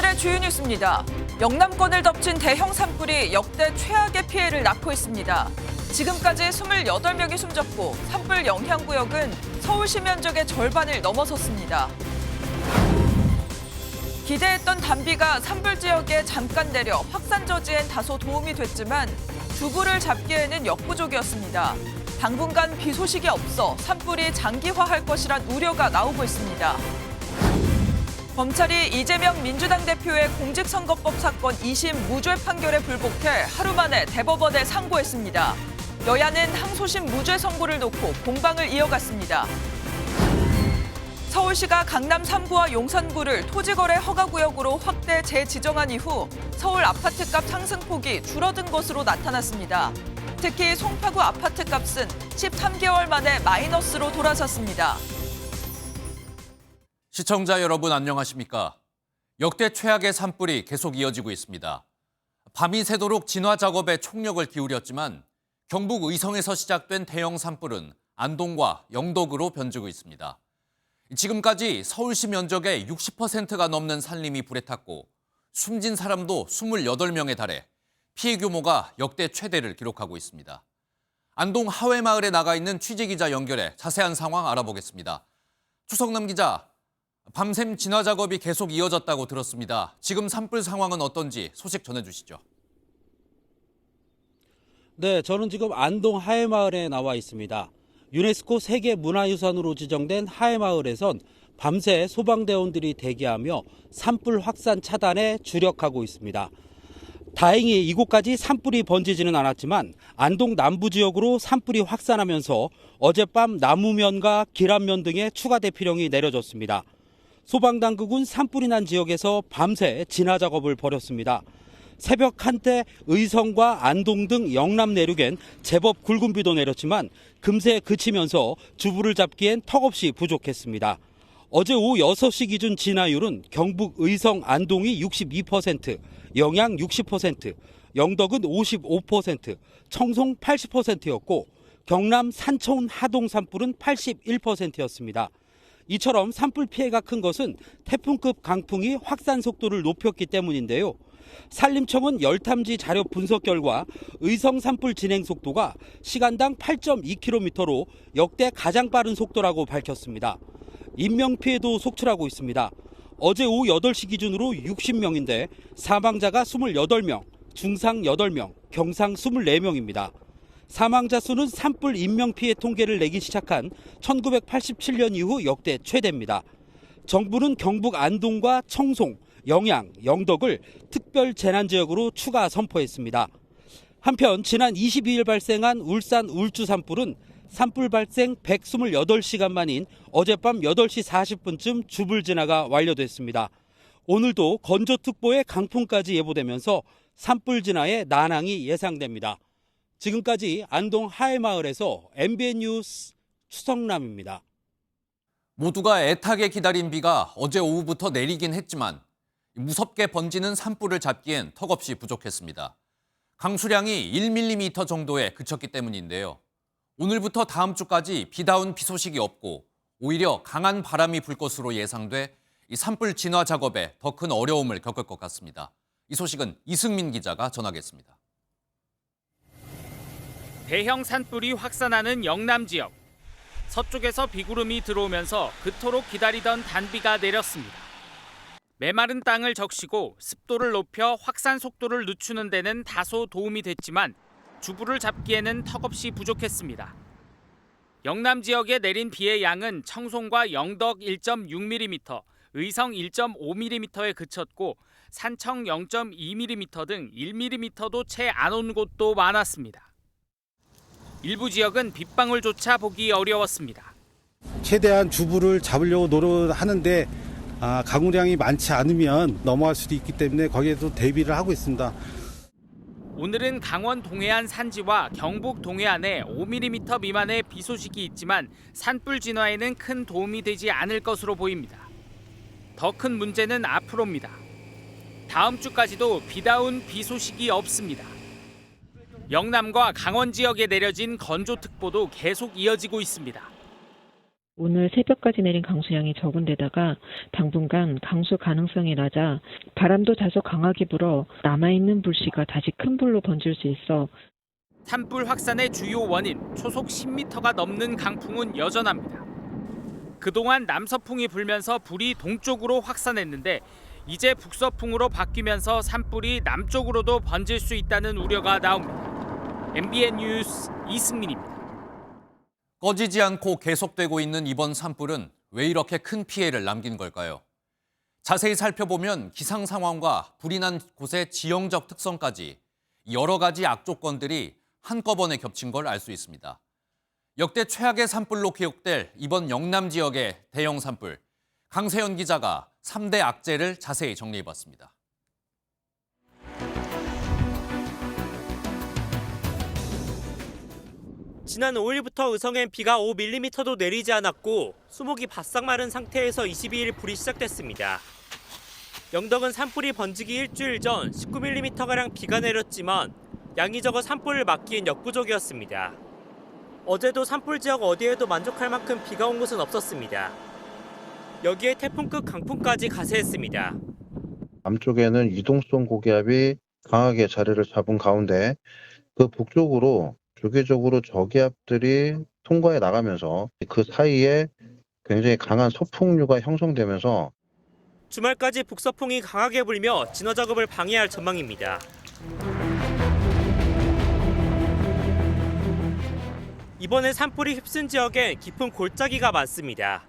오늘의 주요 뉴스입니다. 영남권을 덮친 대형 산불이 역대 최악의 피해를 낳고 있습니다. 지금까지 28명이 숨졌고 산불 영향구역은 서울시 면적의 절반을 넘어섰습니다. 기대했던 단비가 산불 지역에 잠깐 내려 확산 저지엔 다소 도움이 됐지만 주부를 잡기에는 역부족이었습니다. 당분간 비 소식이 없어 산불이 장기화할 것이란 우려가 나오고 있습니다. 검찰이 이재명 민주당 대표의 공직선거법 사건 2심 무죄 판결에 불복해 하루 만에 대법원에 상고했습니다. 여야는 항소심 무죄 선고를 놓고 공방을 이어갔습니다. 서울시가 강남 3구와 용산구를 토지거래 허가구역으로 확대 재지정한 이후 서울 아파트값 상승폭이 줄어든 것으로 나타났습니다. 특히 송파구 아파트값은 13개월 만에 마이너스로 돌아섰습니다. 시청자 여러분 안녕하십니까? 역대 최악의 산불이 계속 이어지고 있습니다. 밤이 새도록 진화 작업에 총력을 기울였지만 경북 의성에서 시작된 대형 산불은 안동과 영덕으로 변주고 있습니다. 지금까지 서울시 면적의 60%가 넘는 산림이 불에 탔고 숨진 사람도 28명에 달해 피해 규모가 역대 최대를 기록하고 있습니다. 안동 하회마을에 나가 있는 취재기자 연결해 자세한 상황 알아보겠습니다. 추석남 기자, 밤샘 진화 작업이 계속 이어졌다고 들었습니다. 지금 산불 상황은 어떤지 소식 전해주시죠. 네, 저는 지금 안동 하회마을에 나와 있습니다. 유네스코 세계문화유산으로 지정된 하회마을에선 밤새 소방대원들이 대기하며 산불 확산 차단에 주력하고 있습니다. 다행히 이곳까지 산불이 번지지는 않았지만 안동 남부 지역으로 산불이 확산하면서 어젯밤 나무면과 기란면 등에 추가 대피령이 내려졌습니다. 소방당국은 산불이 난 지역에서 밤새 진화 작업을 벌였습니다. 새벽 한때 의성과 안동 등 영남 내륙엔 제법 굵은 비도 내렸지만 금세 그치면서 주부를 잡기엔 턱없이 부족했습니다. 어제 오후 6시 기준 진화율은 경북 의성 안동이 62%, 영양 60%, 영덕은 55%, 청송 80%였고 경남 산천 하동 산불은 81%였습니다. 이처럼 산불 피해가 큰 것은 태풍급 강풍이 확산 속도를 높였기 때문인데요. 산림청은 열탐지 자료 분석 결과 의성 산불 진행 속도가 시간당 8.2km로 역대 가장 빠른 속도라고 밝혔습니다. 인명피해도 속출하고 있습니다. 어제 오후 8시 기준으로 60명인데 사망자가 28명, 중상 8명, 경상 24명입니다. 사망자 수는 산불 인명피해 통계를 내기 시작한 1987년 이후 역대 최대입니다. 정부는 경북 안동과 청송, 영양, 영덕을 특별 재난지역으로 추가 선포했습니다. 한편 지난 22일 발생한 울산 울주 산불은 산불 발생 128시간 만인 어젯밤 8시 40분쯤 주불 진화가 완료됐습니다. 오늘도 건조특보에 강풍까지 예보되면서 산불 진화에 난항이 예상됩니다. 지금까지 안동 하회마을에서 MBN 뉴스 추성남입니다. 모두가 애타게 기다린 비가 어제 오후부터 내리긴 했지만 무섭게 번지는 산불을 잡기엔 턱없이 부족했습니다. 강수량이 1mm 정도에 그쳤기 때문인데요. 오늘부터 다음 주까지 비다운 비 소식이 없고 오히려 강한 바람이 불 것으로 예상돼 이 산불 진화 작업에 더 큰 어려움을 겪을 것 같습니다. 이 소식은 이승민 기자가 전하겠습니다. 대형 산불이 확산하는 영남 지역. 서쪽에서 비구름이 들어오면서 그토록 기다리던 단비가 내렸습니다. 메마른 땅을 적시고 습도를 높여 확산 속도를 늦추는 데는 다소 도움이 됐지만 주부를 잡기에는 턱없이 부족했습니다. 영남 지역에 내린 비의 양은 청송과 영덕 1.6mm, 의성 1.5mm에 그쳤고 산청 0.2mm 등 1mm도 채 안 온 곳도 많았습니다. 일부 지역은 빗방울조차 보기 어려웠습니다. 최대한 주부를 잡으려고 노력하는데 강우량이 많지 않으면 넘어갈 수도 있기 때문에 거기에도 대비를 하고 있습니다. 오늘은 강원 동해안 산지와 경북 동해안에 5mm 미만의 비 소식이 있지만 산불 진화에는 큰 도움이 되지 않을 것으로 보입니다. 더 큰 문제는 앞으로입니다. 다음 주까지도 비다운 비 소식이 없습니다. 영남과 강원 지역에 내려진 건조특보도 계속 이어지고 있습니다. 오늘 새벽까지 내린 강수량이 적은 데다가 당분간 강수 가능성이 낮아 바람도 다소 강하게 불어 남아있는 불씨가 다시 큰 불로 번질 수 있어 산불 확산의 주요 원인 초속 10m가 넘는 강풍은 여전합니다. 그동안 남서풍이 불면서 불이 동쪽으로 확산했는데 이제 북서풍으로 바뀌면서 산불이 남쪽으로도 번질 수 있다는 우려가 나옵니다. MBN 뉴스 이승민입니다. 꺼지지 않고 계속되고 있는 이번 산불은 왜 이렇게 큰 피해를 남긴 걸까요? 자세히 살펴보면 기상 상황과 불이 난 곳의 지형적 특성까지 여러 가지 악조건들이 한꺼번에 겹친 걸 알 수 있습니다. 역대 최악의 산불로 기록될 이번 영남 지역의 대형 산불, 강세연 기자가 3대 악재를 자세히 정리해봤습니다. 지난 5일부터 의성엔 비가 5mm도 내리지 않았고 수목이 바싹 마른 상태에서 22일 불이 시작됐습니다. 영덕은 산불이 번지기 일주일 전 19mm가량 비가 내렸지만 양이 적어 산불을 막기엔 역부족이었습니다. 어제도 산불 지역 어디에도 만족할 만큼 비가 온 곳은 없었습니다. 여기에 태풍급 강풍까지 가세했습니다. 남쪽에는 이동성 고기압이 강하게 자리를 잡은 가운데 그 북쪽으로 주기적으로 저기압들이 통과해 나가면서 그 사이에 굉장히 강한 서풍류가 형성되면서 주말까지 북서풍이 강하게 불며 진화 작업을 방해할 전망입니다. 이번에 산불이 휩쓴 지역엔 깊은 골짜기가 많습니다.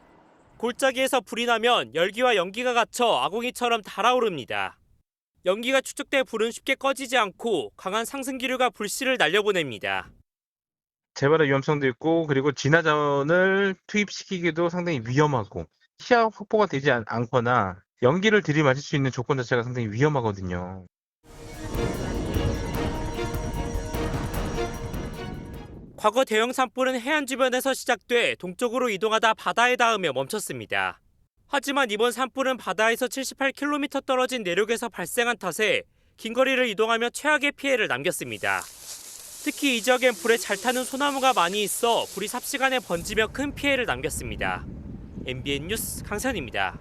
골짜기에서 불이 나면 열기와 연기가 갇혀 아궁이처럼 달아오릅니다. 연기가 축적돼 불은 쉽게 꺼지지 않고 강한 상승기류가 불씨를 날려보냅니다. 재발의 위험성도 있고 그리고 진화전을 투입시키기도 상당히 위험하고 시야 확보가 되지 않거나 연기를 들이마실 수 있는 조건 자체가 상당히 위험하거든요. 과거 대형 산불은 해안 주변에서 시작돼 동쪽으로 이동하다 바다에 닿으며 멈췄습니다. 하지만 이번 산불은 바다에서 78km 떨어진 내륙에서 발생한 탓에 긴 거리를 이동하며 최악의 피해를 남겼습니다. 특히 이 지역엔 불에 잘 타는 소나무가 많이 있어 불이 삽시간에 번지며 큰 피해를 남겼습니다. MBN 뉴스 강산입니다.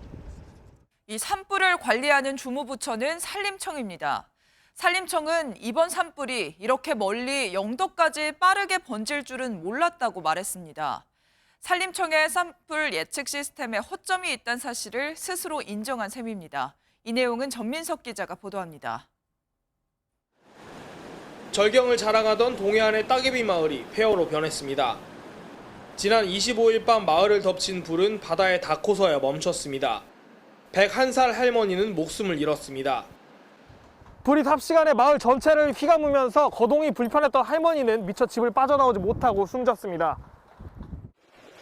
이 산불을 관리하는 주무부처는 산림청입니다. 산림청은 이번 산불이 이렇게 멀리 영덕까지 빠르게 번질 줄은 몰랐다고 말했습니다. 산림청의 산불 예측 시스템에 허점이 있다는 사실을 스스로 인정한 셈입니다. 이 내용은 전민석 기자가 보도합니다. 절경을 자랑하던 동해안의 따개비 마을이 폐허로 변했습니다. 지난 25일 밤 마을을 덮친 불은 바다에 닿고서야 멈췄습니다. 101살 할머니는 목숨을 잃었습니다. 불이 삽시간에 마을 전체를 휘감으면서 거동이 불편했던 할머니는 미처 집을 빠져나오지 못하고 숨졌습니다.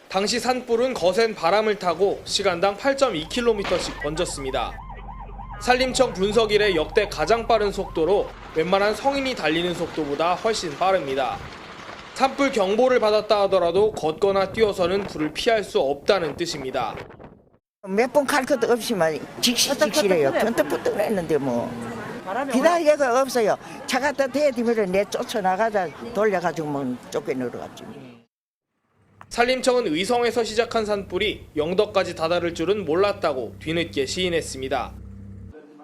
당시 산불은 거센 바람을 타고 시간당 8.2km씩 번졌습니다. 산림청 분석 이래 역대 가장 빠른 속도로 웬만한 성인이 달리는 속도보다 훨씬 빠릅니다. 산불 경보를 받았다 하더라도 걷거나 뛰어서는 불을 피할 수 없다는 뜻입니다. 몇 번 갈 것도 없이만 직실해요. 번뜩번뜩 했는데 뭐 기다리가 없어요. 차가 더 대디면 내 쫓아나가다 돌려가지고 뭐 쫓겨내려갔지. 산림청은 의성에서 시작한 산불이 영덕까지 다다를 줄은 몰랐다고 뒤늦게 시인했습니다.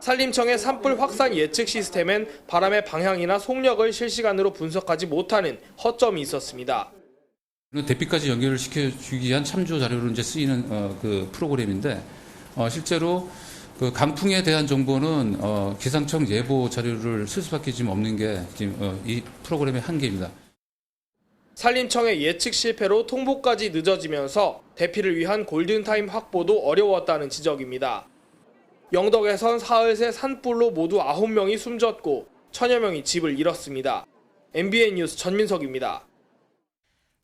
산림청의 산불 확산 예측 시스템엔 바람의 방향이나 속력을 실시간으로 분석하지 못하는 허점이 있었습니다. 대피까지 연결을 시켜주기 위한 참조 자료로 이제 쓰이는 그 프로그램인데 실제로 그 강풍에 대한 정보는 기상청 예보 자료를 쓸 수밖에 지금 없는 게 지금 이 프로그램의 한계입니다. 산림청의 예측 실패로 통보까지 늦어지면서 대피를 위한 골든타임 확보도 어려웠다는 지적입니다. 영덕에선 사흘 새 산불로 모두 9명이 숨졌고 1000여 명이 집을 잃었습니다. MBN 뉴스 전민석입니다.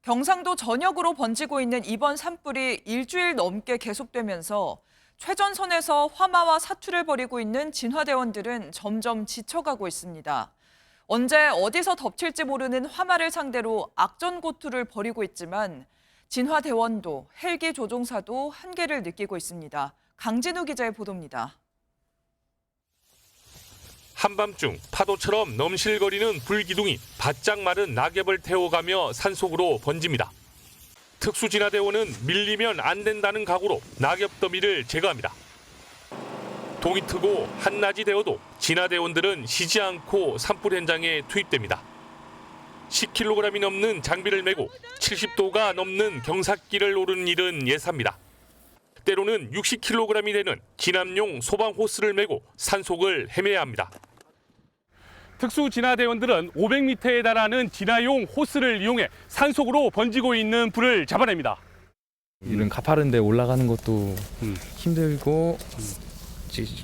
경상도 전역으로 번지고 있는 이번 산불이 일주일 넘게 계속되면서 최전선에서 화마와 사투를 벌이고 있는 진화대원들은 점점 지쳐가고 있습니다. 언제 어디서 덮칠지 모르는 화마를 상대로 악전고투를 벌이고 있지만 진화대원도 헬기 조종사도 한계를 느끼고 있습니다. 강진우 기자의 보도입니다. 한밤중 파도처럼 넘실거리는 불기둥이 바짝 마른 낙엽을 태워가며 산속으로 번집니다. 특수진화대원은 밀리면 안 된다는 각오로 낙엽 더미를 제거합니다. 동이 트고 한낮이 되어도 진화대원들은 쉬지 않고 산불 현장에 투입됩니다. 10kg이 넘는 장비를 메고 70도가 넘는 경사길을 오르는 일은 예사입니다. 때로는 60kg이 되는 진압용 소방 호스를 메고 산속을 헤매야 합니다. 특수진화대원들은 500m에 달하는 진화용 호스를 이용해 산속으로 번지고 있는 불을 잡아냅니다. 이런 가파른 데 올라가는 것도 힘들고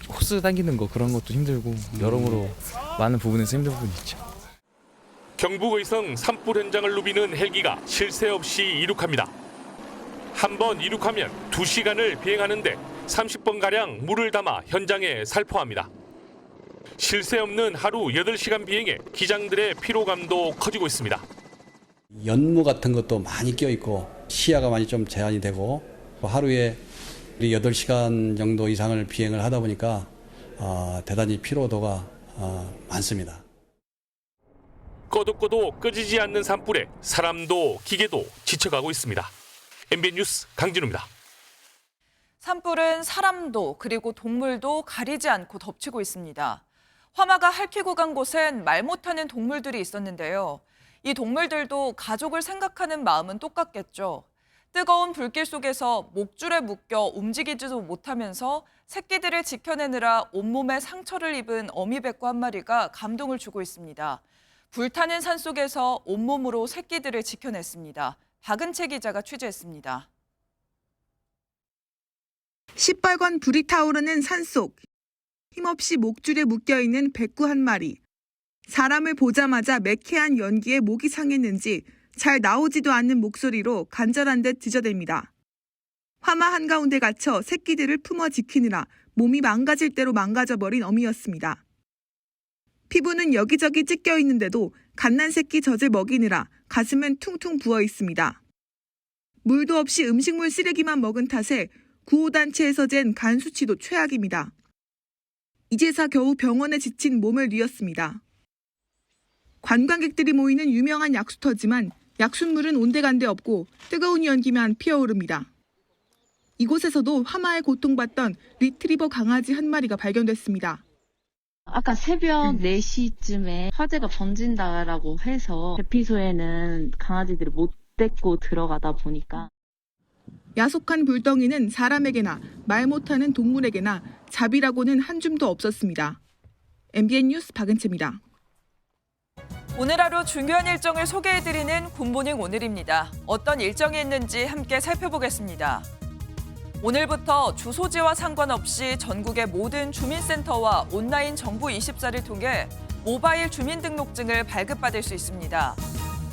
호스 당기는 거 그런 것도 힘들고 여러모로 많은 부분에서 힘든 부분이 있죠. 경북 의성 산불 현장을 누비는 헬기가 쉴 새 없이 이륙합니다. 한 번 이륙하면 2시간을 비행하는데 30번가량 물을 담아 현장에 살포합니다. 쉴 새 없는 하루 8시간 비행에 기장들의 피로감도 커지고 있습니다. 연무 같은 것도 많이 껴있고 시야가 많이 좀 제한이 되고 하루에 8시간 정도 이상을 비행을 하다 보니까 대단히 피로도가 많습니다. 꺼도 꺼지지 않는 산불에 사람도 기계도 지쳐가고 있습니다. MBN 뉴스 강진우입니다. 산불은 사람도 그리고 동물도 가리지 않고 덮치고 있습니다. 화마가 핥히고 간 곳엔 말 못하는 동물들이 있었는데요. 이 동물들도 가족을 생각하는 마음은 똑같겠죠. 뜨거운 불길 속에서 목줄에 묶여 움직이지도 못하면서 새끼들을 지켜내느라 온몸에 상처를 입은 어미백구 한 마리가 감동을 주고 있습니다. 불타는 산속에서 온몸으로 새끼들을 지켜냈습니다. 박은채 기자가 취재했습니다. 시뻘건 불이 타오르는 산속. 힘없이 목줄에 묶여있는 백구 한 마리. 사람을 보자마자 매캐한 연기에 목이 상했는지 잘 나오지도 않는 목소리로 간절한 듯 지저댑니다. 화마 한가운데 갇혀 새끼들을 품어 지키느라 몸이 망가질 대로 망가져버린 어미였습니다. 피부는 여기저기 찢겨 있는데도 갓난 새끼 젖을 먹이느라 가슴은 퉁퉁 부어 있습니다. 물도 없이 음식물 쓰레기만 먹은 탓에 구호단체에서 잰 간 수치도 최악입니다. 이제서 겨우 병원에 지친 몸을 뉘었습니다. 관광객들이 모이는 유명한 약수터지만 약수물은 온데간데 없고 뜨거운 연기만 피어오릅니다. 이곳에서도 화마에 고통받던 리트리버 강아지 한 마리가 발견됐습니다. 아까 새벽 4시쯤에 화재가 번진다라고 해서 대피소에는 강아지들을 못 데리고 들어가다 보니까 야속한 불덩이는 사람에게나 말 못하는 동물에게나 자비라고는 한 줌도 없었습니다. MBN 뉴스 박은채입니다. 오늘 하루 중요한 일정을 소개해드리는 굿모닝 오늘입니다. 어떤 일정이 있는지 함께 살펴보겠습니다. 오늘부터 주소지와 상관없이 전국의 모든 주민센터와 온라인 정부24를 통해 모바일 주민등록증을 발급받을 수 있습니다.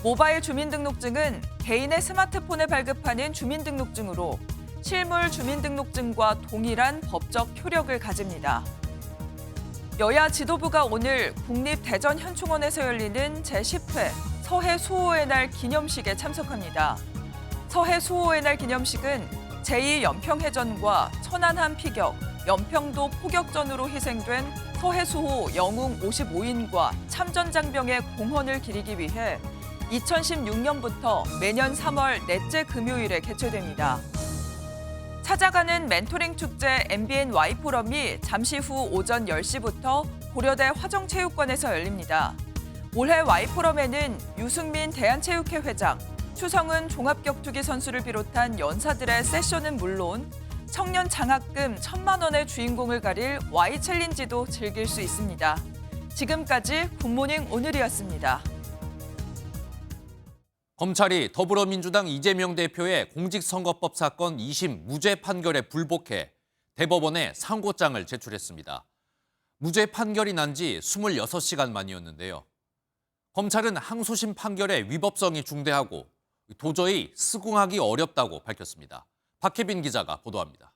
모바일 주민등록증은 개인의 스마트폰에 발급하는 주민등록증으로 실물 주민등록증과 동일한 법적 효력을 가집니다. 여야 지도부가 오늘 국립대전현충원에서 열리는 제10회 서해 수호의 날 기념식에 참석합니다. 서해 수호의 날 기념식은 제2연평해전과 천안함 피격, 연평도 포격전으로 희생된 서해 수호 영웅 55인과 참전장병의 공헌을 기리기 위해 2016년부터 매년 3월 넷째 금요일에 개최됩니다. 찾아가는 멘토링 축제 MBN Y포럼이 잠시 후 오전 10시부터 고려대 화정체육관에서 열립니다. 올해 Y포럼에는 유승민 대한체육회 회장, 추성은 종합격투기 선수를 비롯한 연사들의 세션은 물론 청년 장학금 1,000만 원의 주인공을 가릴 Y챌린지도 즐길 수 있습니다. 지금까지 굿모닝 오늘이었습니다. 검찰이 더불어민주당 이재명 대표의 공직선거법 사건 2심 무죄 판결에 불복해 대법원에 상고장을 제출했습니다. 무죄 판결이 난 지 26시간 만이었는데요. 검찰은 항소심 판결의 위법성이 중대하고 도저히 수긍하기 어렵다고 밝혔습니다. 박혜빈 기자가 보도합니다.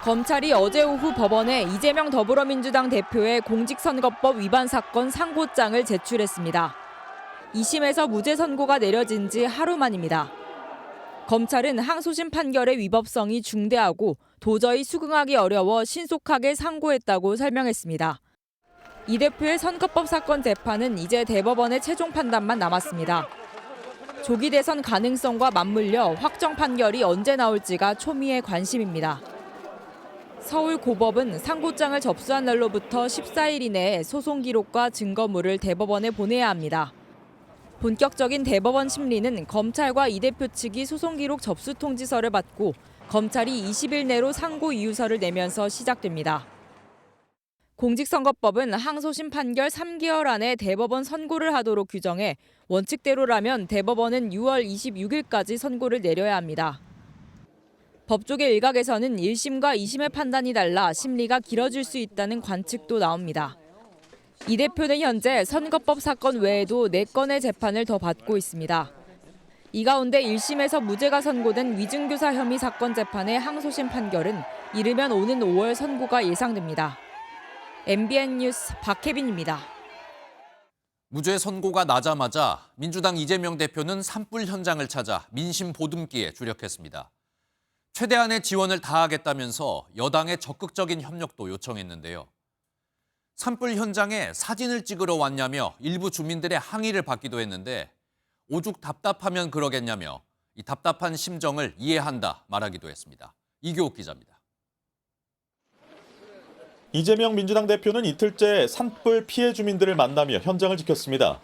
검찰이 어제 오후 법원에 이재명 더불어민주당 대표의 공직선거법 위반 사건 상고장을 제출했습니다. 2심에서 무죄 선고가 내려진 지 하루 만입니다. 검찰은 항소심 판결의 위법성이 중대하고 도저히 수긍하기 어려워 신속하게 상고했다고 설명했습니다. 이 대표의 선거법 사건 재판은 이제 대법원의 최종 판단만 남았습니다. 조기 대선 가능성과 맞물려 확정 판결이 언제 나올지가 초미의 관심입니다. 서울고법은 상고장을 접수한 날로부터 14일 이내에 소송 기록과 증거물을 대법원에 보내야 합니다. 본격적인 대법원 심리는 검찰과 이 대표 측이 소송 기록 접수 통지서를 받고 검찰이 20일 내로 상고 이유서를 내면서 시작됩니다. 공직선거법은 항소심 판결 3개월 안에 대법원 선고를 하도록 규정해 원칙대로라면 대법원은 6월 26일까지 선고를 내려야 합니다. 법조계 일각에서는 1심과 2심의 판단이 달라 심리가 길어질 수 있다는 관측도 나옵니다. 이 대표는 현재 선거법 사건 외에도 4건의 재판을 더 받고 있습니다. 이 가운데 1심에서 무죄가 선고된 위증교사 혐의 사건 재판의 항소심 판결은 이르면 오는 5월 선고가 예상됩니다. MBN 뉴스 박혜빈입니다. 무죄 선고가 나자마자 민주당 이재명 대표는 산불 현장을 찾아 민심 보듬기에 주력했습니다. 최대한의 지원을 다하겠다면서 여당의 적극적인 협력도 요청했는데요. 산불 현장에 사진을 찍으러 왔냐며 일부 주민들의 항의를 받기도 했는데 오죽 답답하면 그러겠냐며 이 답답한 심정을 이해한다 말하기도 했습니다. 이교욱 기자입니다. 이재명 민주당 대표는 이틀째 산불 피해 주민들을 만나며 현장을 지켰습니다.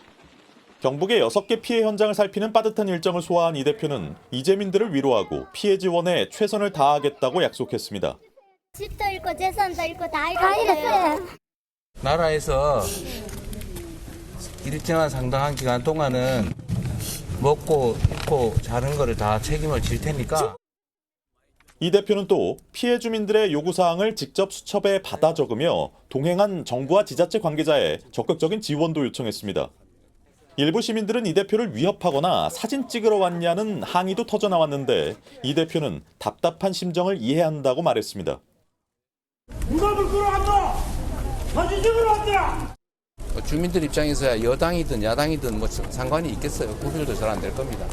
경북의 6개 피해 현장을 살피는 빠듯한 일정을 소화한 이 대표는 이재민들을 위로하고 피해 지원에 최선을 다하겠다고 약속했습니다. 집도 잃고 재산도 잃고 다 잃었어요. 나라에서 일정한 상당한 기간 동안은 먹고 입고 자는 거를 다 책임을 질 테니까. 이 대표는 또 피해 주민들의 요구사항을 직접 수첩에 받아 적으며 동행한 정부와 지자체 관계자의 적극적인 지원도 요청했습니다. 일부 시민들은 이 대표를 위협하거나 사진 찍으러 왔냐는 항의도 터져나왔는데 이 대표는 답답한 심정을 이해한다고 말했습니다. 누가 불 끌어왔노? 사진 찍으러 왔더라! 주민들 입장에서야 여당이든 야당이든 뭐 상관이 있겠어요. 구별도 잘 안 될 겁니다.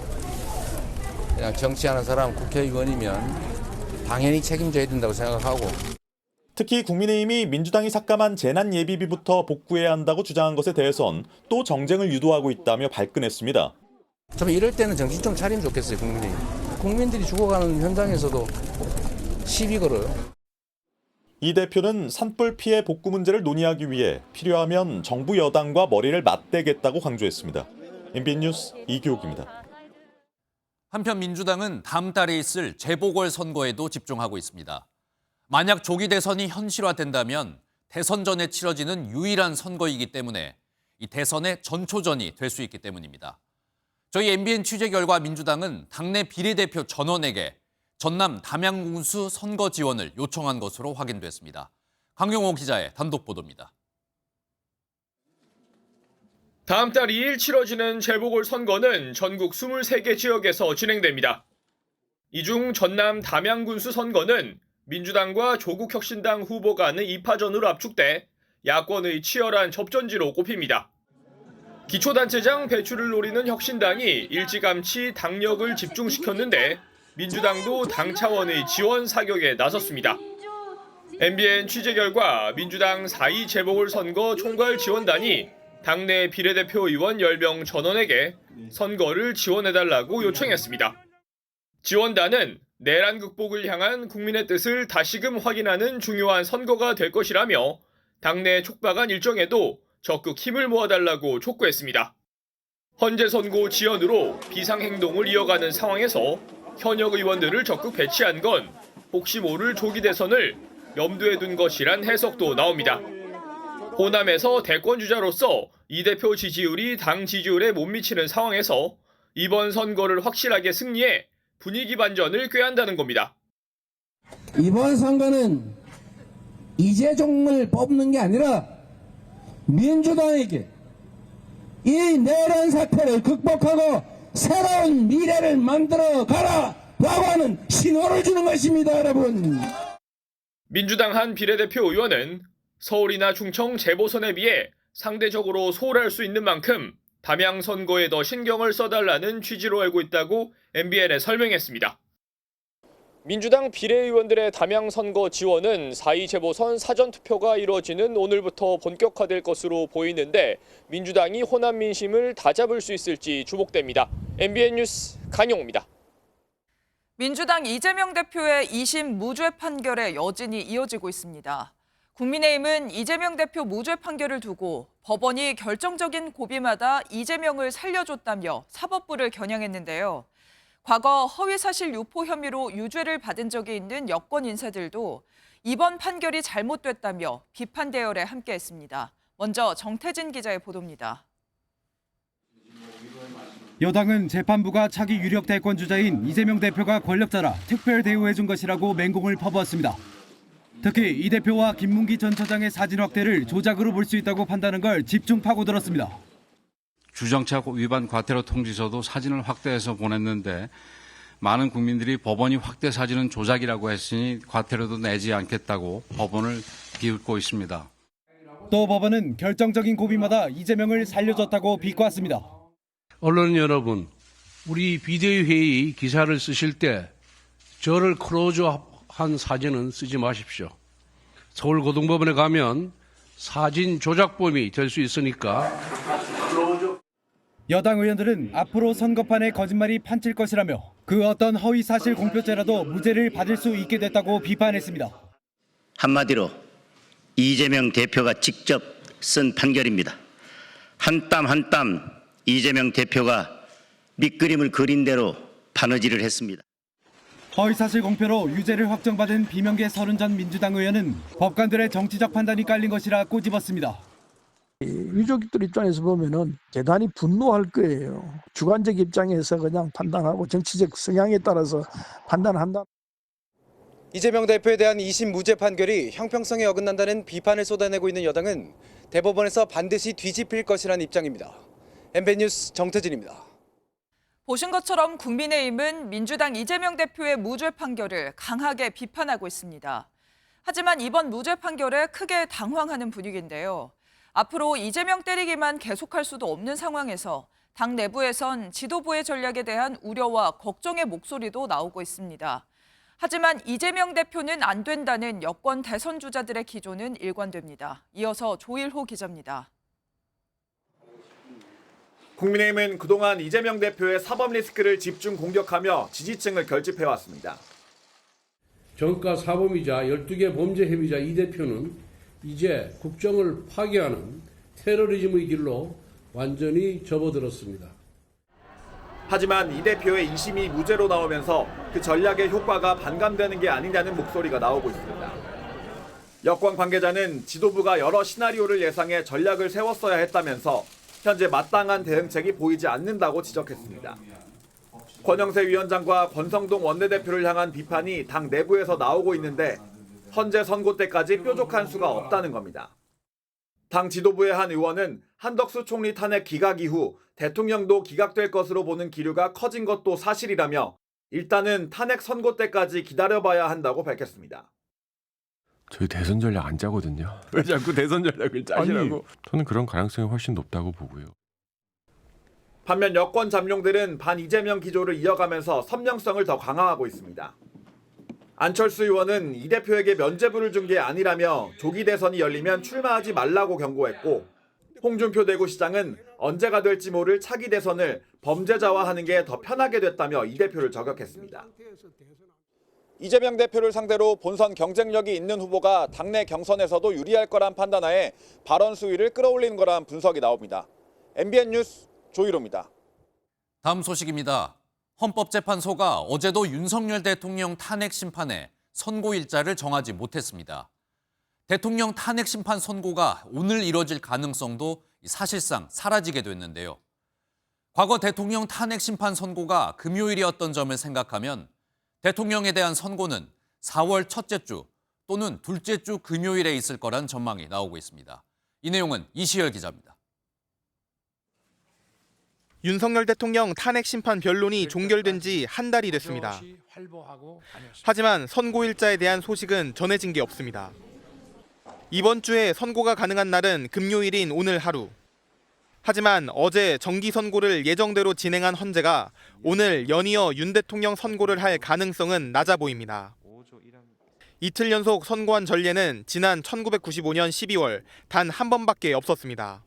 그냥 정치하는 사람 국회의원이면 당연히 책임져야 된다고 생각하고. 특히 국민의힘이 민주당이 삭감한 재난예비비부터 복구해야 한다고 주장한 것에 대해선 또 정쟁을 유도하고 있다며 발끈했습니다. 좀 이럴 때는 정신 좀 차리면 좋겠어요, 국민의힘. 국민들이 죽어가는 현장에서도 시비 걸어요. 이 대표는 산불 피해 복구 문제를 논의하기 위해 필요하면 정부 여당과 머리를 맞대겠다고 강조했습니다. MBN 뉴스 이교욱입니다. 한편 민주당은 다음 달에 있을 재보궐선거에도 집중하고 있습니다. 만약 조기 대선이 현실화된다면 대선 전에 치러지는 유일한 선거이기 때문에 이 대선의 전초전이 될 수 있기 때문입니다. 저희 MBN 취재 결과 민주당은 당내 비례대표 전원에게 전남 담양군수 선거 지원을 요청한 것으로 확인됐습니다. 강경호 기자의 단독 보도입니다. 다음 달 2일 치러지는 재보궐선거는 전국 23개 지역에서 진행됩니다. 이 중 전남 담양군수 선거는 민주당과 조국혁신당 후보 간의 2파전으로 압축돼 야권의 치열한 접전지로 꼽힙니다. 기초단체장 배출을 노리는 혁신당이 일찌감치 당력을 집중시켰는데 민주당도 당 차원의 지원 사격에 나섰습니다. MBN 취재 결과 민주당 4.2 재보궐선거 총괄지원단이 당내 비례대표 의원 10명 전원에게 선거를 지원해달라고 요청했습니다. 지원단은 내란 극복을 향한 국민의 뜻을 다시금 확인하는 중요한 선거가 될 것이라며 당내 촉박한 일정에도 적극 힘을 모아달라고 촉구했습니다. 헌재 선고 지연으로 비상행동을 이어가는 상황에서 현역 의원들을 적극 배치한 건 혹시 모를 조기 대선을 염두에 둔 것이란 해석도 나옵니다. 호남에서 대권주자로서 이 대표 지지율이 당 지지율에 못 미치는 상황에서 이번 선거를 확실하게 승리해 분위기 반전을 꾀한다는 겁니다. 이번 선거는 이재종을 뽑는 게 아니라 민주당에게 이 내란 사태를 극복하고 새로운 미래를 만들어 가라라고 하는 신호를 주는 것입니다, 여러분. 민주당 한 비례대표 의원은 서울이나 충청 재보선에 비해 상대적으로 소홀할 수 있는 만큼 담양 선거에 더 신경을 써달라는 취지로 알고 있다고 MBN에 설명했습니다. 민주당 비례의원들의 담양 선거 지원은 4.2 재보선 사전투표가 이뤄지는 오늘부터 본격화될 것으로 보이는데 민주당이 호남 민심을 다잡을 수 있을지 주목됩니다. MBN 뉴스 강용호입니다. 민주당 이재명 대표의 2심 무죄 판결에 여진이 이어지고 있습니다. 국민의힘은 이재명 대표 무죄 판결을 두고 법원이 결정적인 고비마다 이재명을 살려줬다며 사법부를 겨냥했는데요. 과거 허위사실 유포 혐의로 유죄를 받은 적이 있는 여권 인사들도 이번 판결이 잘못됐다며 비판 대열에 함께했습니다. 먼저 정태진 기자의 보도입니다. 여당은 재판부가 차기 유력 대권 주자인 이재명 대표가 권력자라 특별 대우해준 것이라고 맹공을 퍼부었습니다. 특히 이 대표와 김문기 전 처장의 사진 확대를 조작으로 볼 수 있다고 판단한 걸 집중 파고들었습니다. 주정차 위반 과태료 통지서도 사진을 확대해서 보냈는데 많은 국민들이 법원이 확대 사진은 조작이라고 했으니 과태료도 내지 않겠다고 법원을 비웃고 있습니다. 또 법원은 결정적인 고비마다 이재명을 살려줬다고 비꼬았습니다. 언론 여러분, 우리 비대위회의 기사를 쓰실 때 저를 크로즈업한 사진은 쓰지 마십시오. 서울고등법원에 가면 사진 조작범이 될 수 있으니까. 여당 의원들은 앞으로 선거판에 거짓말이 판칠 것이라며 그 어떤 허위사실 공표죄라도 무죄를 받을 수 있게 됐다고 비판했습니다. 한마디로 이재명 대표가 직접 쓴 판결입니다. 한 땀 한 땀 이재명 대표가 밑그림을 그린 대로 바느질을 했습니다. 허위사실 공표로 유죄를 확정받은 비명계 서른 전 민주당 의원은 법관들의 정치적 판단이 깔린 것이라 꼬집었습니다. 유족들 입장에서 보면은 대단히 분노할 거예요. 주관적 입장에서 그냥 판단하고 정치적 성향에 따라서 판단한다. 이재명 대표에 대한 2심 무죄 판결이 형평성에 어긋난다는 비판을 쏟아내고 있는 여당은 대법원에서 반드시 뒤집힐 것이라는 입장입니다. MBN 뉴스 정태진입니다. 보신 것처럼 국민의힘은 민주당 이재명 대표의 무죄 판결을 강하게 비판하고 있습니다. 하지만 이번 무죄 판결에 크게 당황하는 분위기인데요. 앞으로 이재명 때리기만 계속할 수도 없는 상황에서 당 내부에선 지도부의 전략에 대한 우려와 걱정의 목소리도 나오고 있습니다. 하지만 이재명 대표는 안 된다는 여권 대선 주자들의 기조는 일관됩니다. 이어서 조일호 기자입니다. 국민의힘은 그동안 이재명 대표의 사법 리스크를 집중 공격하며 지지층을 결집해왔습니다. 정가 사범이자 12개 범죄 혐의자 이 대표는 이제 국정을 파괴하는 테러리즘의 길로 완전히 접어들었습니다. 하지만 이 대표의 2심이 무죄로 나오면서 그 전략의 효과가 반감되는 게 아니냐는 목소리가 나오고 있습니다. 여권 관계자는 지도부가 여러 시나리오를 예상해 전략을 세웠어야 했다면서 현재 마땅한 대응책이 보이지 않는다고 지적했습니다. 권영세 위원장과 권성동 원내대표를 향한 비판이 당 내부에서 나오고 있는데 헌재 선고 때까지 뾰족한 수가 없다는 겁니다. 당 지도부의 한 의원은 한덕수 총리 탄핵 기각 이후 대통령도 기각될 것으로 보는 기류가 커진 것도 사실이라며 일단은 탄핵 선고 때까지 기다려봐야 한다고 밝혔습니다. 저희 대선 전략 안 짜거든요. 왜 자꾸 대선 전략을 짜시라고? 저는 그런 가능성이 훨씬 높다고 보고요. 반면 여권 잠룡들은 반 이재명 기조를 이어가면서 선명성을 더 강화하고 있습니다. 안철수 의원은 이 대표에게 면죄부를 준 게 아니라며 조기 대선이 열리면 출마하지 말라고 경고했고, 홍준표 대구시장은 언제가 될지 모를 차기 대선을 범죄자화하는 게 더 편하게 됐다며 이 대표를 저격했습니다. 이재명 대표를 상대로 본선 경쟁력이 있는 후보가 당내 경선에서도 유리할 거란 판단하에 발언 수위를 끌어올리는 거란 분석이 나옵니다. MBN 뉴스 조일호입니다. 다음 소식입니다. 헌법재판소가 어제도 윤석열 대통령 탄핵 심판에 선고일자를 정하지 못했습니다. 대통령 탄핵 심판 선고가 오늘 이뤄질 가능성도 사실상 사라지게 됐는데요. 과거 대통령 탄핵 심판 선고가 금요일이었던 점을 생각하면 대통령에 대한 선고는 4월 첫째 주 또는 둘째 주 금요일에 있을 거란 전망이 나오고 있습니다. 이 내용은 이시열 기자입니다. 윤석열 대통령 탄핵 심판 변론이 종결된 지 한 달이 됐습니다. 하지만 선고일자에 대한 소식은 전해진 게 없습니다. 이번 주에 선고가 가능한 날은 금요일인 오늘 하루. 하지만 어제 정기 선고를 예정대로 진행한 헌재가 오늘 연이어 윤 대통령 선고를 할 가능성은 낮아 보입니다. 이틀 연속 선고한 전례는 지난 1995년 12월 단 한 번밖에 없었습니다.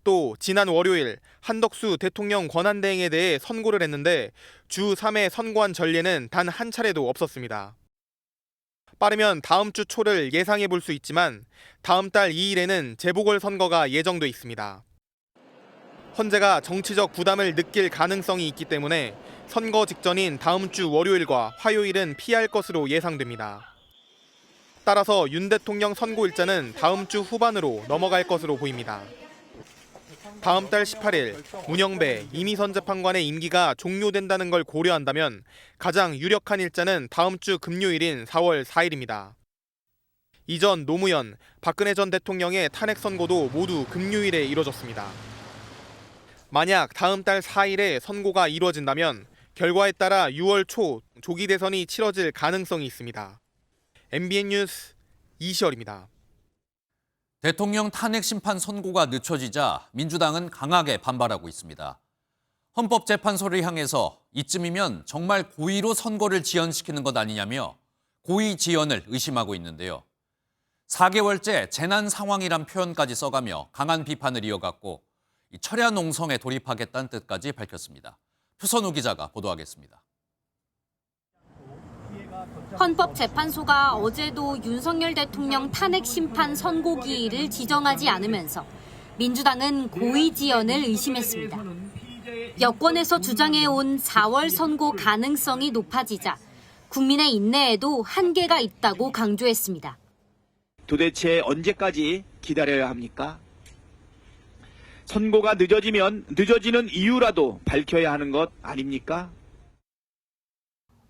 또 지난 월요일 한덕수 대통령 권한대행에 대해 선고를 했는데 주 3회 선고한 전례는 단 한 차례도 없었습니다. 빠르면 다음 주 초를 예상해 볼 수 있지만 다음 달 2일에는 재보궐선거가 예정돼 있습니다. 헌재가 정치적 부담을 느낄 가능성이 있기 때문에 선거 직전인 다음 주 월요일과 화요일은 피할 것으로 예상됩니다. 따라서 윤 대통령 선고 일자는 다음 주 후반으로 넘어갈 것으로 보입니다. 다음 달 18일 문영배, 이미선 재판관의 임기가 종료된다는 걸 고려한다면 가장 유력한 일자는 다음 주 금요일인 4월 4일입니다. 이전 노무현, 박근혜 전 대통령의 탄핵 선고도 모두 금요일에 이뤄졌습니다. 만약 다음 달 4일에 선고가 이루어진다면 결과에 따라 6월 초 조기 대선이 치러질 가능성이 있습니다. MBN 뉴스 이시열입니다. 대통령 탄핵 심판 선고가 늦춰지자 민주당은 강하게 반발하고 있습니다. 헌법재판소를 향해서 이쯤이면 정말 고의로 선고를 지연시키는 것 아니냐며 고의 지연을 의심하고 있는데요. 4개월째 재난 상황이란 표현까지 써가며 강한 비판을 이어갔고 철야 농성에 돌입하겠다는 뜻까지 밝혔습니다. 표선우 기자가 보도하겠습니다. 헌법재판소가 어제도 윤석열 대통령 탄핵 심판 선고기일을 지정하지 않으면서 민주당은 고의 지연을 의심했습니다. 여권에서 주장해온 4월 선고 가능성이 높아지자 국민의 인내에도 한계가 있다고 강조했습니다. 도대체 언제까지 기다려야 합니까? 선고가 늦어지면 늦어지는 이유라도 밝혀야 하는 것 아닙니까?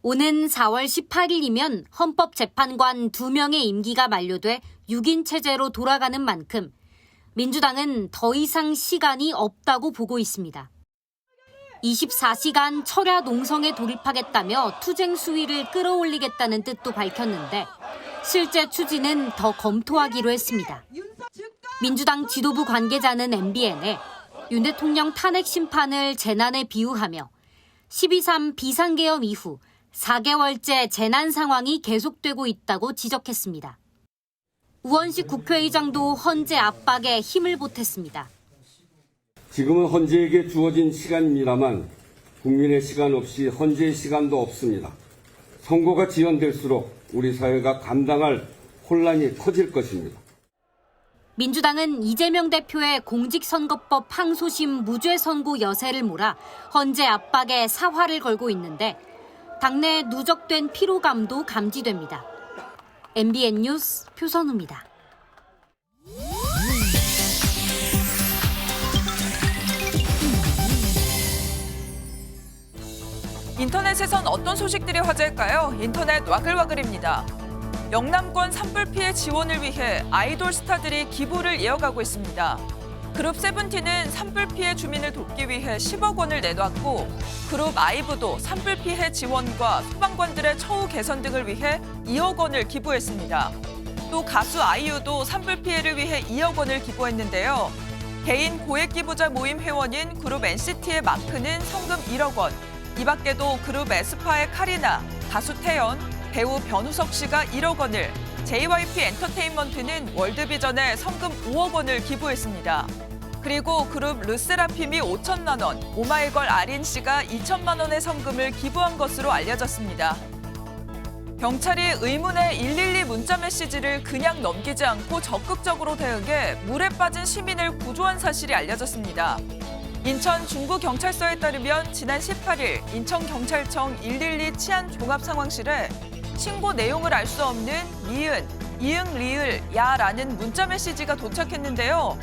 오는 4월 18일이면 헌법재판관 2명의 임기가 만료돼 6인 체제로 돌아가는 만큼 민주당은 더 이상 시간이 없다고 보고 있습니다. 24시간 철야 농성에 돌입하겠다며 투쟁 수위를 끌어올리겠다는 뜻도 밝혔는데 실제 추진은 더 검토하기로 했습니다. 민주당 지도부 관계자는 MBN에 윤 대통령 탄핵 심판을 재난에 비유하며 12.3 비상계엄 이후 4개월째 재난 상황이 계속되고 있다고 지적했습니다. 우원식 국회의장도 헌재 압박에 힘을 보탰습니다. 지금은 헌재에게 주어진 시간입니다만 국민의 시간 없이 헌재의 시간도 없습니다. 선고가 지연될수록 우리 사회가 감당할 혼란이 커질 것입니다. 민주당은 이재명 대표의 공직선거법 항소심 무죄 선고 여세를 몰아 헌재 압박에 사활을 걸고 있는데 당내 누적된 피로감도 감지됩니다. MBN 뉴스 표선우입니다. 인터넷에선 어떤 소식들이 화제일까요? 인터넷 와글와글입니다. 영남권 산불 피해 지원을 위해 아이돌 스타들이 기부를 이어가고 있습니다. 그룹 세븐틴은 산불 피해 주민을 돕기 위해 10억 원을 내놨고 그룹 아이브도 산불 피해 지원과 소방관들의 처우 개선 등을 위해 2억 원을 기부했습니다. 또 가수 아이유도 산불 피해를 위해 2억 원을 기부했는데요. 개인 고액 기부자 모임 회원인 그룹 NCT의 마크는 성금 1억 원, 이 밖에도 그룹 에스파의 카리나, 가수 태연, 배우 변우석 씨가 1억 원을, JYP 엔터테인먼트는 월드비전에 성금 5억 원을 기부했습니다. 그리고 그룹 르세라핌이 5천만 원, 오마이걸 아린 씨가 2천만 원의 성금을 기부한 것으로 알려졌습니다. 경찰이 의문의 112 문자 메시지를 그냥 넘기지 않고 적극적으로 대응해 물에 빠진 시민을 구조한 사실이 알려졌습니다. 인천 중부경찰서에 따르면 지난 18일 인천경찰청 112 치안종합상황실에 신고 내용을 알 수 없는 니은, 이응, 리을, 야라는 문자 메시지가 도착했는데요.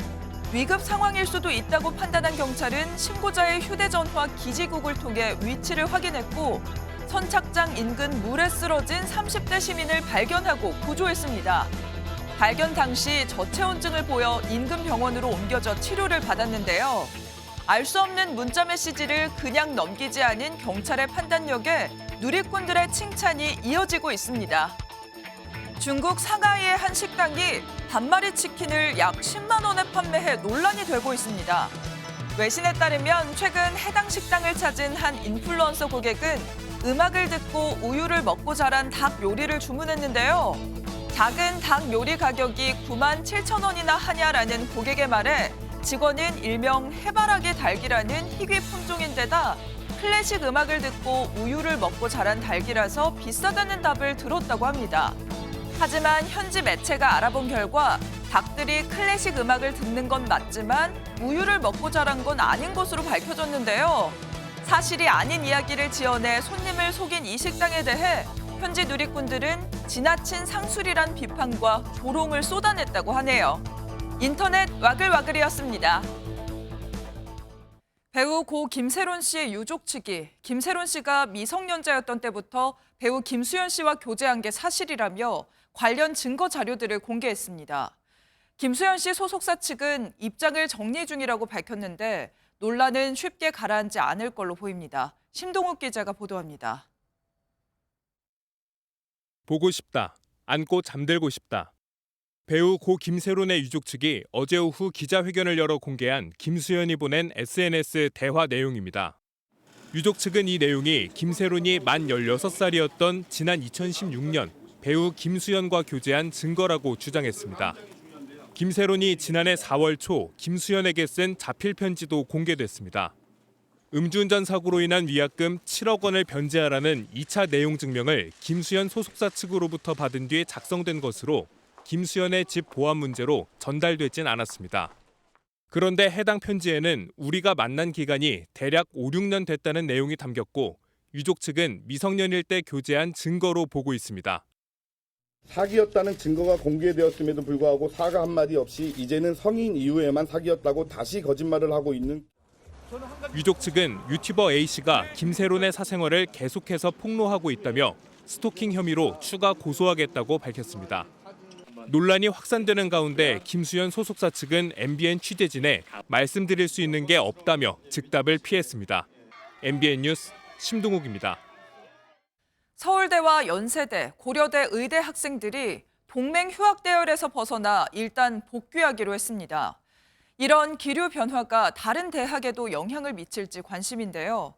위급 상황일 수도 있다고 판단한 경찰은 신고자의 휴대전화 기지국을 통해 위치를 확인했고 선착장 인근 물에 쓰러진 30대 시민을 발견하고 구조했습니다. 발견 당시 저체온증을 보여 인근 병원으로 옮겨져 치료를 받았는데요. 알 수 없는 문자 메시지를 그냥 넘기지 않은 경찰의 판단력에 누리꾼들의 칭찬이 이어지고 있습니다. 중국 상하이의 한 식당이 반마리 치킨을 약 10만 원에 판매해 논란이 되고 있습니다. 외신에 따르면 최근 해당 식당을 찾은 한 인플루언서 고객은 음악을 듣고 우유를 먹고 자란 닭 요리를 주문했는데요. 작은 닭 요리 가격이 9만 7천 원이나 하냐라는 고객의 말에 직원은 일명 해바라기 닭이라는 희귀 품종인데다 클래식 음악을 듣고 우유를 먹고 자란 닭이라서 비싸다는 답을 들었다고 합니다. 하지만 현지 매체가 알아본 결과 닭들이 클래식 음악을 듣는 건 맞지만 우유를 먹고 자란 건 아닌 것으로 밝혀졌는데요. 사실이 아닌 이야기를 지어내 손님을 속인 이 식당에 대해 현지 누리꾼들은 지나친 상술이란 비판과 조롱을 쏟아냈다고 하네요. 인터넷 와글와글이었습니다. 배우 고 김세론 씨의 유족 측이 김세론 씨가 미성년자였던 때부터 배우 김수현 씨와 교제한 게 사실이라며 관련 증거 자료들을 공개했습니다. 김수현 씨 소속사 측은 입장을 정리 중이라고 밝혔는데 논란은 쉽게 가라앉지 않을 걸로 보입니다. 심동욱 기자가 보도합니다. 보고 싶다. 안고 잠들고 싶다. 배우 고 김세론의 유족 측이 어제 오후 기자회견을 열어 공개한 김수현이 보낸 SNS 대화 내용입니다. 유족 측은 이 내용이 김세론이 만 16살이었던 지난 2016년 배우 김수현과 교제한 증거라고 주장했습니다. 김세론이 지난해 4월 초 김수현에게 쓴 자필 편지도 공개됐습니다. 음주운전 사고로 인한 위약금 7억 원을 변제하라는 2차 내용 증명을 김수현 소속사 측으로부터 받은 뒤에 작성된 것으로 김수현의 집 보안 문제로 전달되진 않았습니다. 그런데 해당 편지에는 우리가 만난 기간이 대략 5, 6년 됐다는 내용이 담겼고 유족 측은 미성년일 때 교제한 증거로 보고 있습니다. 사기였다는 증거가 공개되었음에도 불구하고 사과 한마디 없이 이제는 성인 이후에만 사기였다고 다시 거짓말을 하고 있는. 유족 측은 유튜버 A씨가 김세론의 사생활을 계속해서 폭로하고 있다며 스토킹 혐의로 추가 고소하겠다고 밝혔습니다. 논란이 확산되는 가운데 김수현 소속사 측은 MBN 취재진에 말씀드릴 수 있는 게 없다며 즉답을 피했습니다. MBN 뉴스 심동욱입니다. 서울대와 연세대, 고려대 의대 학생들이 동맹 휴학 대열에서 벗어나 일단 복귀하기로 했습니다. 이런 기류 변화가 다른 대학에도 영향을 미칠지 관심인데요.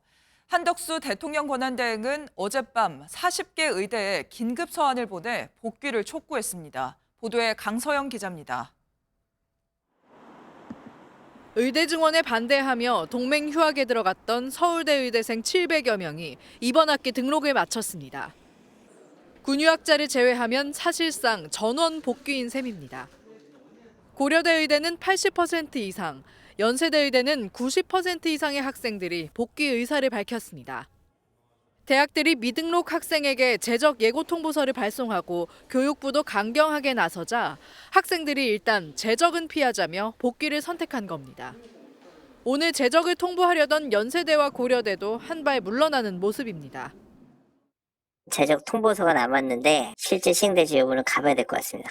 한덕수 대통령 권한대행은 어젯밤 40개 의대에 긴급 서한을 보내 복귀를 촉구했습니다. 보도에 강서영 기자입니다. 의대 증원에 반대하며 동맹 휴학에 들어갔던 서울대 의대생 700여 명이 이번 학기 등록을 마쳤습니다. 군유학자를 제외하면 사실상 전원 복귀인 셈입니다. 고려대 의대는 80% 이상, 연세대 의대는 90% 이상의 학생들이 복귀 의사를 밝혔습니다. 대학들이 미등록 학생에게 재적 예고 통보서를 발송하고 교육부도 강경하게 나서자 학생들이 일단 재적은 피하자며 복귀를 선택한 겁니다. 오늘 재적을 통보하려던 연세대와 고려대도 한 발 물러나는 모습입니다. 재적 통보서가 남았는데 실제 시행되지 여부는 가봐야 될 것 같습니다.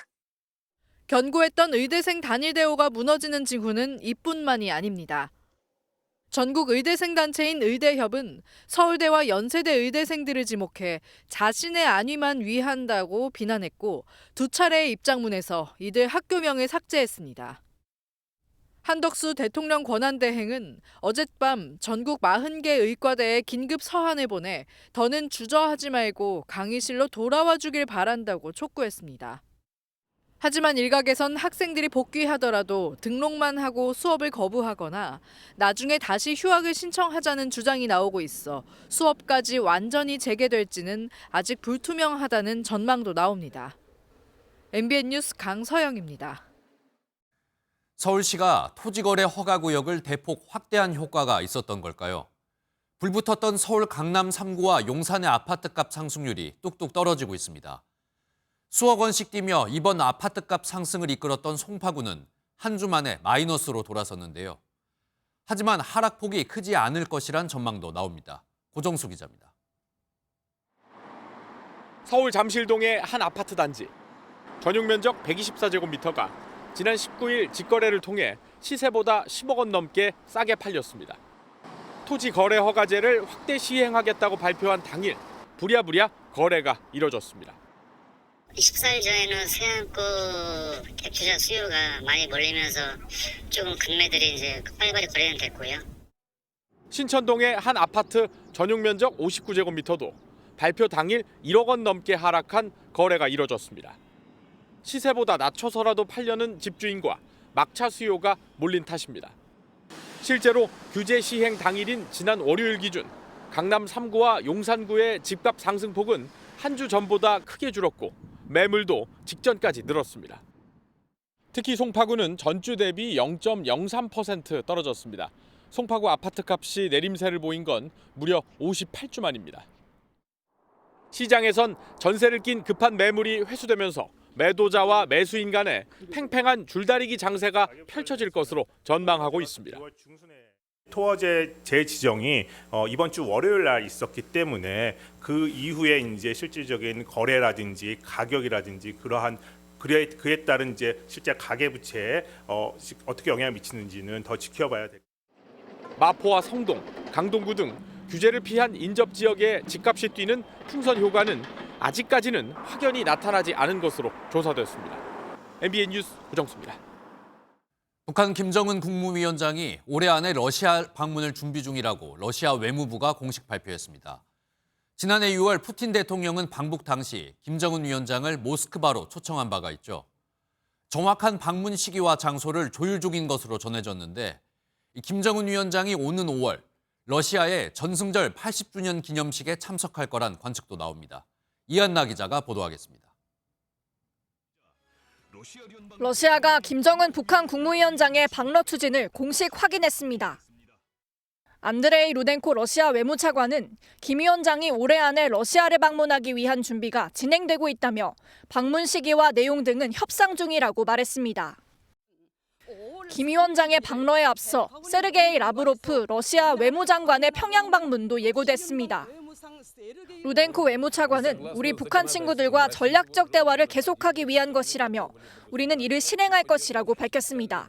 견고했던 의대생 단일 대우가 무너지는 징후는 이뿐만이 아닙니다. 전국 의대생 단체인 의대협은 서울대와 연세대 의대생들을 지목해 자신의 안위만 위한다고 비난했고 두 차례의 입장문에서 이들 학교명을 삭제했습니다. 한덕수 대통령 권한대행은 어젯밤 전국 40개 의과대에 긴급 서한을 보내 더는 주저하지 말고 강의실로 돌아와 주길 바란다고 촉구했습니다. 하지만 일각에선 학생들이 복귀하더라도 등록만 하고 수업을 거부하거나 나중에 다시 휴학을 신청하자는 주장이 나오고 있어 수업까지 완전히 재개될지는 아직 불투명하다는 전망도 나옵니다. MBN 뉴스 강서영입니다. 서울시가 토지거래 허가구역을 대폭 확대한 효과가 있었던 걸까요? 불붙었던 서울 강남 3구와 용산의 아파트값 상승률이 뚝뚝 떨어지고 있습니다. 수억 원씩 뛰며 이번 아파트값 상승을 이끌었던 송파구는 한 주 만에 마이너스로 돌아섰는데요. 하지만 하락폭이 크지 않을 것이란 전망도 나옵니다. 고정수 기자입니다. 서울 잠실동의 한 아파트 단지. 전용 면적 124제곱미터가 지난 19일 직거래를 통해 시세보다 10억 원 넘게 싸게 팔렸습니다. 토지 거래 허가제를 확대 시행하겠다고 발표한 당일 부랴부랴 거래가 이뤄졌습니다. 14일 전에는 세안고 갭투자 수요가 많이 몰리면서 조금 금매들이 이제 빨리빨리 거래는 됐고요. 신천동의 한 아파트 전용 면적 59제곱미터도 발표 당일 1억 원 넘게 하락한 거래가 이뤄졌습니다. 시세보다 낮춰서라도 팔려는 집주인과 막차 수요가 몰린 탓입니다. 실제로 규제 시행 당일인 지난 월요일 기준 강남 3구와 용산구의 집값 상승폭은 한 주 전보다 크게 줄었고 매물도 직전까지 늘었습니다. 특히 송파구는 전주 대비 0.03% 떨어졌습니다. 송파구 아파트값이 내림세를 보인 건 무려 58주 만입니다. 시장에선 전세를 낀 급한 매물이 회수되면서 매도자와 매수인 간에 팽팽한 줄다리기 장세가 펼쳐질 것으로 전망하고 있습니다. 토어제 재지정이 이번 주 월요일 날 있었기 때문에 그 이후에 이제 실질적인 거래라든지 가격이라든지 그에 따른 이제 실제 가계부채에 어떻게 영향을 미치는지는 더 지켜봐야 될. 마포와 성동, 강동구 등 규제를 피한 인접 지역의 집값이 뛰는 풍선 효과는 아직까지는 확연히 나타나지 않은 것으로 조사됐습니다. MBN 뉴스 고정수입니다. 북한 김정은 국무위원장이 올해 안에 러시아 방문을 준비 중이라고 러시아 외무부가 공식 발표했습니다. 지난해 6월 푸틴 대통령은 방북 당시 김정은 위원장을 모스크바로 초청한 바가 있죠. 정확한 방문 시기와 장소를 조율 중인 것으로 전해졌는데 김정은 위원장이 오는 5월 러시아의 전승절 80주년 기념식에 참석할 거란 관측도 나옵니다. 이한나 기자가 보도하겠습니다. 러시아가 김정은 북한 국무위원장의 방러 추진을 공식 확인했습니다. 안드레이 루덴코 러시아 외무차관은 김 위원장이 올해 안에 러시아를 방문하기 위한 준비가 진행되고 있다며 방문 시기와 내용 등은 협상 중이라고 말했습니다. 김 위원장의 방러에 앞서 세르게이 라브로프 러시아 외무장관의 평양 방문도 예고됐습니다. 루덴코 외무차관은 우리 북한 친구들과 전략적 대화를 계속하기 위한 것이라며 우리는 이를 실행할 것이라고 밝혔습니다.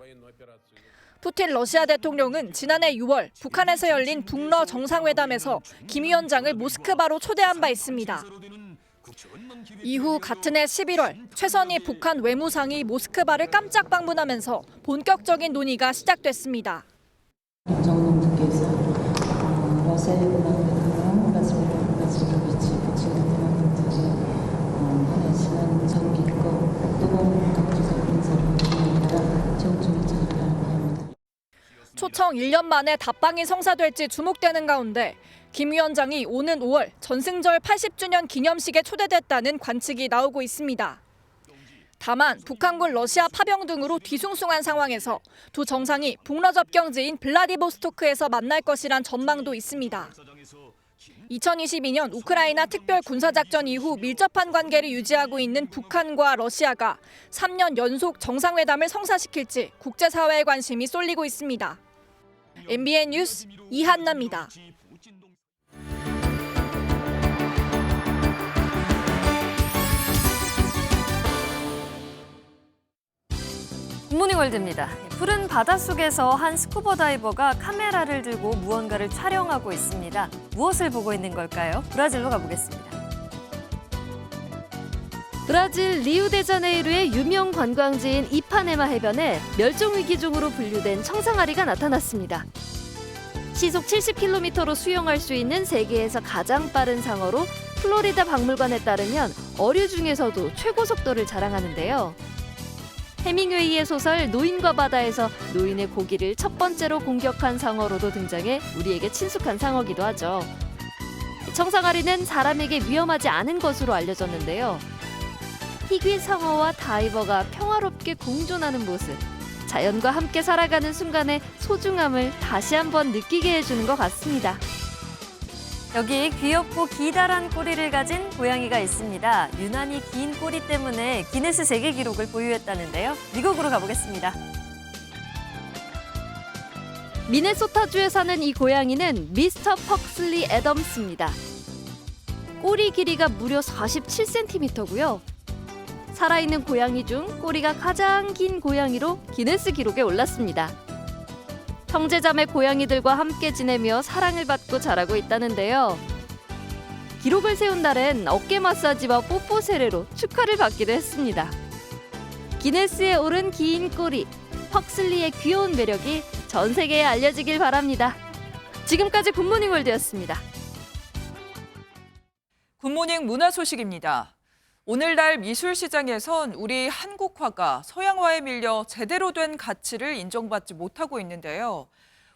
푸틴 러시아 대통령은 지난해 6월 북한에서 열린 북러 정상회담에서 김 위원장을 모스크바로 초대한 바 있습니다. 이후 같은 해 11월 최선희 북한 외무상이 모스크바를 깜짝 방문하면서 본격적인 논의가 시작됐습니다. 김정은 국께서 러시아 문화대통령 초청 1년 만에 답방이 성사될지 주목되는 가운데 김 위원장이 오는 5월 전승절 80주년 기념식에 초대됐다는 관측이 나오고 있습니다. 다만 북한군 러시아 파병 등으로 뒤숭숭한 상황에서 두 정상이 북러 접경지인 블라디보스토크에서 만날 것이란 전망도 있습니다. 2022년 우크라이나 특별 군사작전 이후 밀접한 관계를 유지하고 있는 북한과 러시아가 3년 연속 정상회담을 성사시킬지 국제사회의 관심이 쏠리고 있습니다. MBN 뉴스 이한나입니다. 굿모닝 월드입니다. 푸른 바닷속에서 한 스쿠버 다이버가 카메라를 들고 무언가를 촬영하고 있습니다. 무엇을 보고 있는 걸까요? 브라질로 가보겠습니다. 브라질 리우데자네이루의 유명 관광지인 이파네마 해변에 멸종위기종으로 분류된 청상아리가 나타났습니다. 시속 70km로 수영할 수 있는 세계에서 가장 빠른 상어로 플로리다 박물관에 따르면 어류 중에서도 최고 속도를 자랑하는데요. 해밍웨이의 소설 노인과 바다에서 노인의 고기를 첫 번째로 공격한 상어로도 등장해 우리에게 친숙한 상어기도 하죠. 청상아리는 사람에게 위험하지 않은 것으로 알려졌는데요. 희귀 상어와 다이버가 평화롭게 공존하는 모습, 자연과 함께 살아가는 순간의 소중함을 다시 한번 느끼게 해주는 것 같습니다. 여기 귀엽고 기다란 꼬리를 가진 고양이가 있습니다. 유난히 긴 꼬리 때문에 기네스 세계 기록을 보유했다는데요. 미국으로 가보겠습니다. 미네소타주에 사는 이 고양이는 미스터 퍽슬리 애덤스입니다. 꼬리 길이가 무려 47cm고요. 살아있는 고양이 중 꼬리가 가장 긴 고양이로 기네스 기록에 올랐습니다. 형제자매 고양이들과 함께 지내며 사랑을 받고 자라고 있다는데요. 기록을 세운 날엔 어깨 마사지와 뽀뽀 세례로 축하를 받기도 했습니다. 기네스에 오른 긴 꼬리, 퍽슬리의 귀여운 매력이 전 세계에 알려지길 바랍니다. 지금까지 굿모닝 월드였습니다. 굿모닝 문화 소식입니다. 오늘날 미술 시장에선 우리 한국화가 서양화에 밀려 제대로 된 가치를 인정받지 못하고 있는데요.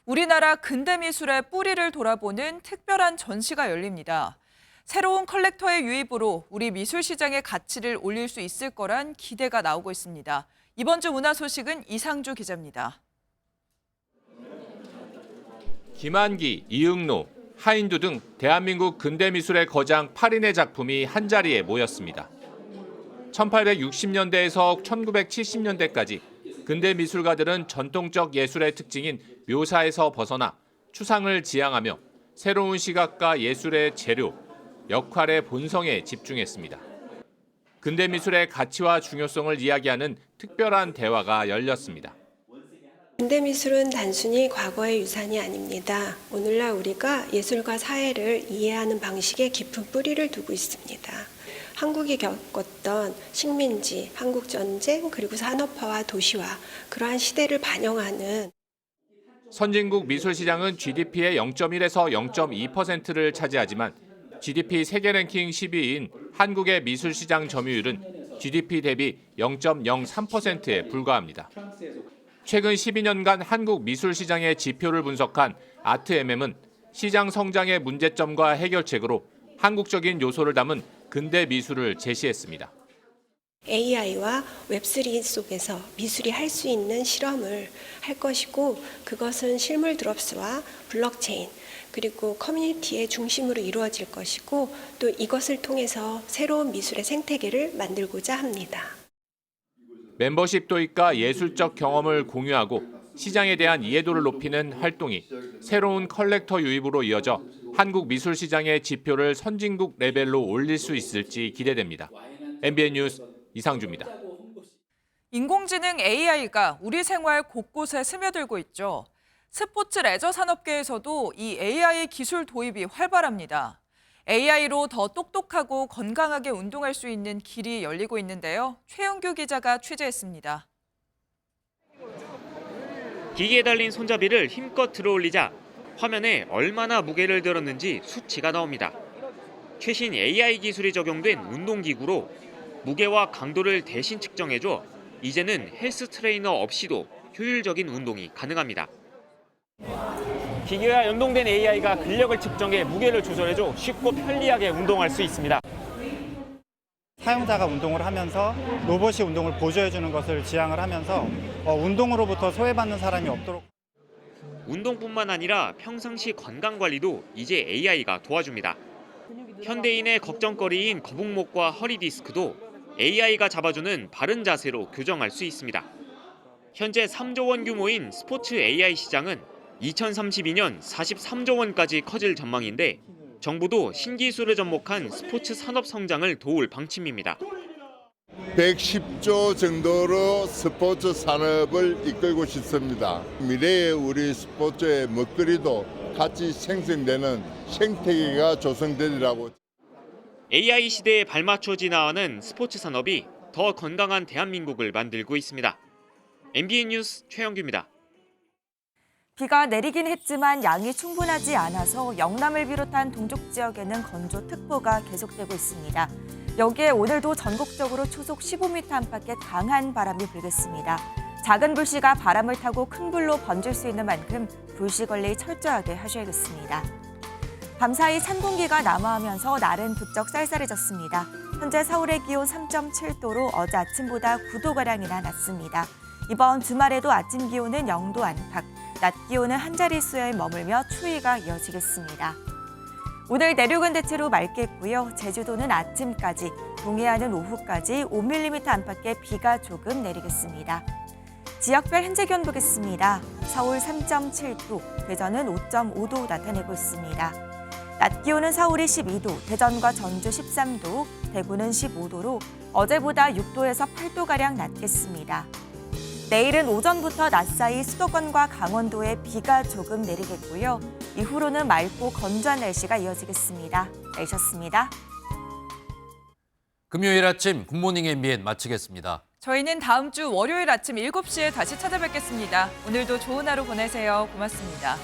우리나라 근대 미술의 뿌리를 돌아보는 특별한 전시가 열립니다. 새로운 컬렉터의 유입으로 우리 미술 시장의 가치를 올릴 수 있을 거란 기대가 나오고 있습니다. 이번 주 문화 소식은 이상주 기자입니다. 김한기, 이응노, 하인두 등 대한민국 근대 미술의 거장 8인의 작품이 한자리에 모였습니다. 1860년대에서 1970년대까지 근대 미술가들은 전통적 예술의 특징인 묘사에서 벗어나 추상을 지향하며 새로운 시각과 예술의 재료, 역할의 본성에 집중했습니다. 근대 미술의 가치와 중요성을 이야기하는 특별한 대화가 열렸습니다. 근대 미술은 단순히 과거의 유산이 아닙니다. 오늘날 우리가 예술과 사회를 이해하는 방식에 깊은 뿌리를 두고 있습니다. 한국이 겪었던 식민지, 한국전쟁, 그리고 산업화와 도시화, 그러한 시대를 반영하는 선진국 미술 시장은 GDP의 0.1에서 0.2%를 차지하지만 GDP 세계 랭킹 10위인 한국의 미술 시장 점유율은 GDP 대비 0.03%에 불과합니다. 최근 12년간 한국 미술 시장의 지표를 분석한 아트MM은 시장 성장의 문제점과 해결책으로 한국적인 요소를 담은 근대 미술을 제시했습니다. AI와 웹3 속에서 미술이 할 수 있는 실험을 할 것이고, 그것은 실물 드롭스와 블록체인 그리고 커뮤니티의 중심으로 이루어질 것이고, 또 이것을 통해서 새로운 미술의 생태계를 만들고자 합니다. 멤버십 도입과 예술적 경험을 공유하고 시장에 대한 이해도를 높이는 활동이 새로운 컬렉터 유입으로 이어져 한국 미술 시장의 지표를 선진국 레벨로 올릴 수 있을지 기대됩니다. MBN 뉴스 이상주입니다. 인공지능 AI가 우리 생활 곳곳에 스며들고 있죠. 스포츠 레저 산업계에서도 이 AI 기술 도입이 활발합니다. AI로 더 똑똑하고 건강하게 운동할 수 있는 길이 열리고 있는데요. 최영규 기자가 취재했습니다. 기계에 달린 손잡이를 힘껏 들어올리자 화면에 얼마나 무게를 들었는지 수치가 나옵니다. 최신 AI 기술이 적용된 운동기구로 무게와 강도를 대신 측정해줘 이제는 헬스 트레이너 없이도 효율적인 운동이 가능합니다. 기계와 연동된 AI가 근력을 측정해 무게를 조절해줘 쉽고 편리하게 운동할 수 있습니다. 사용자가 운동을 하면서 로봇이 운동을 보조해주는 것을 지향을 하면서 운동으로부터 소외받는 사람이 없도록. 운동뿐만 아니라 평상시 건강관리도 이제 AI가 도와줍니다. 현대인의 걱정거리인 거북목과 허리 디스크도 AI가 잡아주는 바른 자세로 교정할 수 있습니다. 현재 3조 원 규모인 스포츠 AI 시장은 2032년 43조 원까지 커질 전망인데 정부도 신기술에 접목한 스포츠 산업 성장을 도울 방침입니다. 110조 정도로 스포츠 산업을 이끌고 싶습니다. 미래의 우리 스포츠의 먹거리도 같이 생성되는 생태계가 조성되리라고. AI 시대에 발맞춰 진화하는 스포츠 산업이 더 건강한 대한민국을 만들고 있습니다. MBN 뉴스 최영규입니다. 비가 내리긴 했지만 양이 충분하지 않아서 영남을 비롯한 동쪽 지역에는 건조특보가 계속되고 있습니다. 여기에 오늘도 전국적으로 초속 15m 안팎의 강한 바람이 불겠습니다. 작은 불씨가 바람을 타고 큰 불로 번질 수 있는 만큼 불씨 관리 철저하게 하셔야겠습니다. 밤사이 찬 공기가 남하하면서 날은 부쩍 쌀쌀해졌습니다. 현재 서울의 기온 3.7도로 어제 아침보다 9도가량이나 낮습니다. 이번 주말에도 아침 기온은 0도 안팎, 낮 기온은 한 자릿수에 머물며 추위가 이어지겠습니다. 오늘 내륙은 대체로 맑겠고요. 제주도는 아침까지, 동해안은 오후까지 5mm 안팎의 비가 조금 내리겠습니다. 지역별 현재 기온 보겠습니다. 서울 3.7도, 대전은 5.5도 나타내고 있습니다. 낮 기온은 서울이 12도, 대전과 전주 13도, 대구는 15도로 어제보다 6도에서 8도가량 낮겠습니다. 내일은 오전부터 낮 사이 수도권과 강원도에 비가 조금 내리겠고요. 이후로는 맑고 건조한 날씨가 이어지겠습니다. 내셨습니다. 금요일 아침 굿모닝 MBN 마치겠습니다. 저희는 다음 주 월요일 아침 7시에 다시 찾아뵙겠습니다. 오늘도 좋은 하루 보내세요. 고맙습니다.